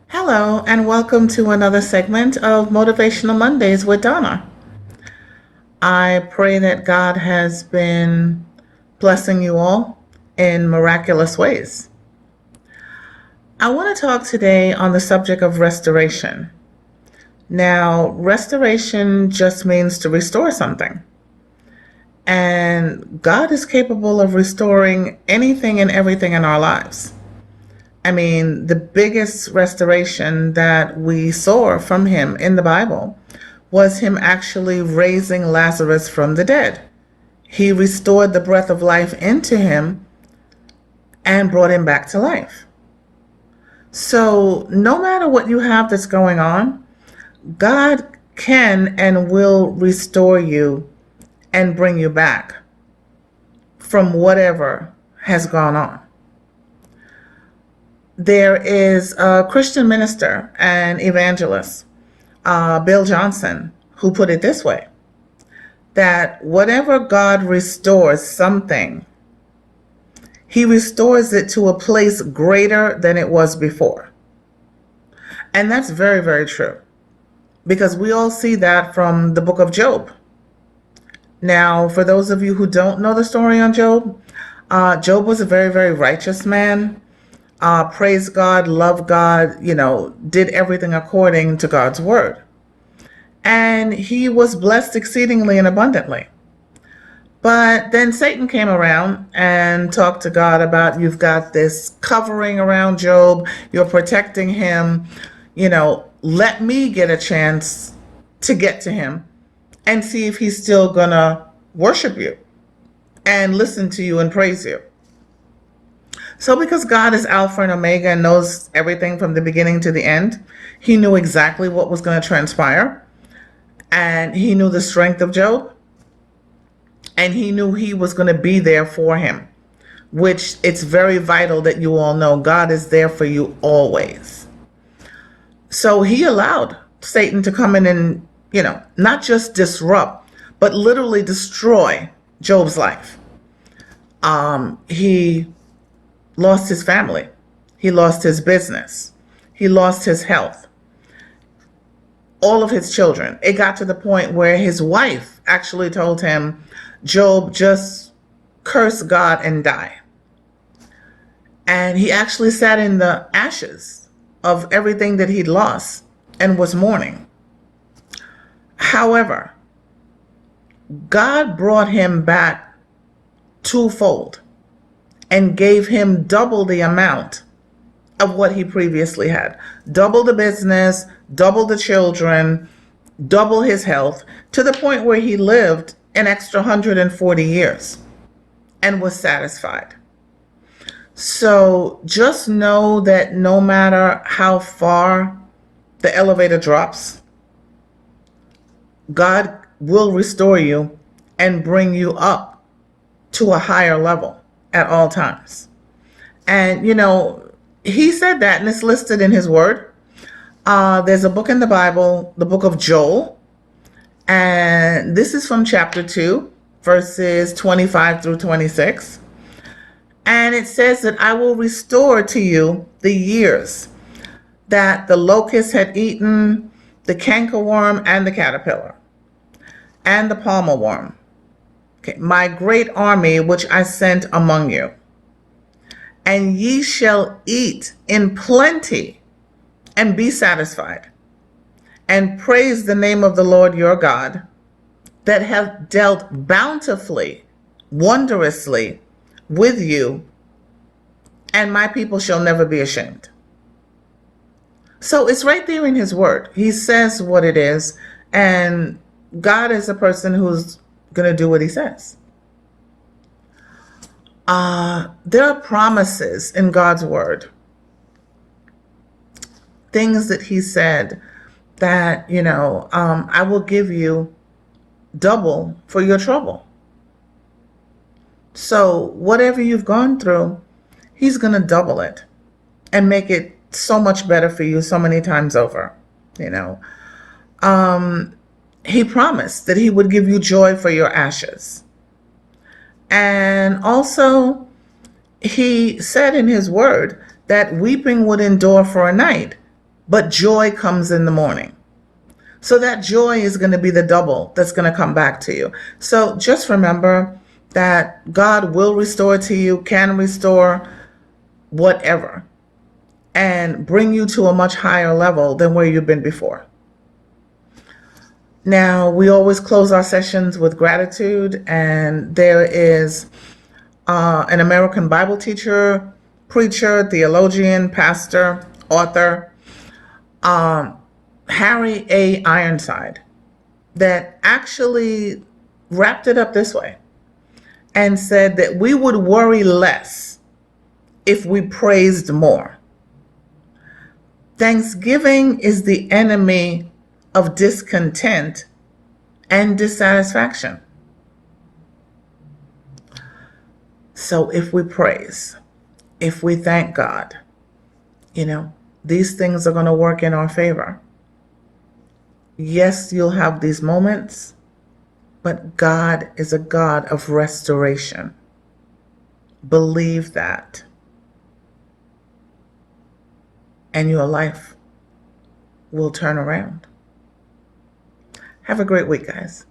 Hello, and welcome to another segment of Motivational Mondays with Donna. I pray that God has been blessing you all in miraculous ways. I want to talk today on the subject of restoration. Now, restoration just means to restore something. And God is capable of restoring anything and everything in our lives. I mean, the biggest restoration that we saw from him in the Bible was him actually raising Lazarus from the dead. He restored the breath of life into him and brought him back to life. So no matter what you have that's going on, God can and will restore you and bring you back from whatever has gone on. There is a Christian minister and evangelist, Bill Johnson, who put it this way, that whatever God restores something, he restores it to a place greater than it was before. And that's very, very true, because we all see that from the book of Job. Now, for those of you who don't know the story on Job, Job was a very, very righteous man. Praised God, loved God, did everything according to God's word. And he was blessed exceedingly and abundantly. But then Satan came around and talked to God about, you've got this covering around Job, you're protecting him, let me get a chance to get to him and see if he's still gonna worship you and listen to you and praise you. So because God is Alpha and Omega and knows everything from the beginning to the end, he knew exactly what was going to transpire. And he knew the strength of Job. And he knew he was going to be there for him, which it's very vital that you all know God is there for you always. So he allowed Satan to come in and, not just disrupt, but literally destroy Job's life. He lost his family. He lost his business. He lost his health. All of his children. It got to the point where his wife actually told him, Job, just curse God and die. And he actually sat in the ashes of everything that he'd lost and was mourning. However, God brought him back twofold and gave him double the amount of what he previously had. Double the business, double the children, double his health, to the point where he lived an extra 140 years and was satisfied. So just know that no matter how far the elevator drops, God will restore you and bring you up to a higher level at all times. And, he said that, and it's listed in his word. There's a book in the Bible, the book of Joel, and this is from chapter 2, verses 25 through 26. And it says that I will restore to you the years that the locust had eaten, the cankerworm and the caterpillar, and the palmer worm. Okay, my great army which I sent among you. And ye shall eat in plenty and be satisfied, and praise the name of the Lord your God, that hath dealt bountifully, wondrously with you, and my people shall never be ashamed. So it's right there in his word. He says what it is, and God is a person who's going to do what he says. There are promises in God's word, things that he said that, I will give you double for your trouble. So whatever you've gone through, he's going to double it and make it so much better for you so many times over. He promised that he would give you joy for your ashes. And also, he said in his word that weeping would endure for a night, but joy comes in the morning. So that joy is going to be the double that's going to come back to you. So just remember that God will restore to you, can restore whatever, and bring you to a much higher level than where you've been before. Now, we always close our sessions with gratitude, and there is an American Bible teacher, preacher, theologian, pastor, author, Harry A. Ironside, that actually wrapped it up this way and said that we would worry less if we praised more. Thanksgiving is the enemy of discontent and dissatisfaction. So if we praise, if we thank God, these things are going to work in our favor. Yes, you'll have these moments, but God is a God of restoration. Believe that. And your life will turn around. Have a great week, guys.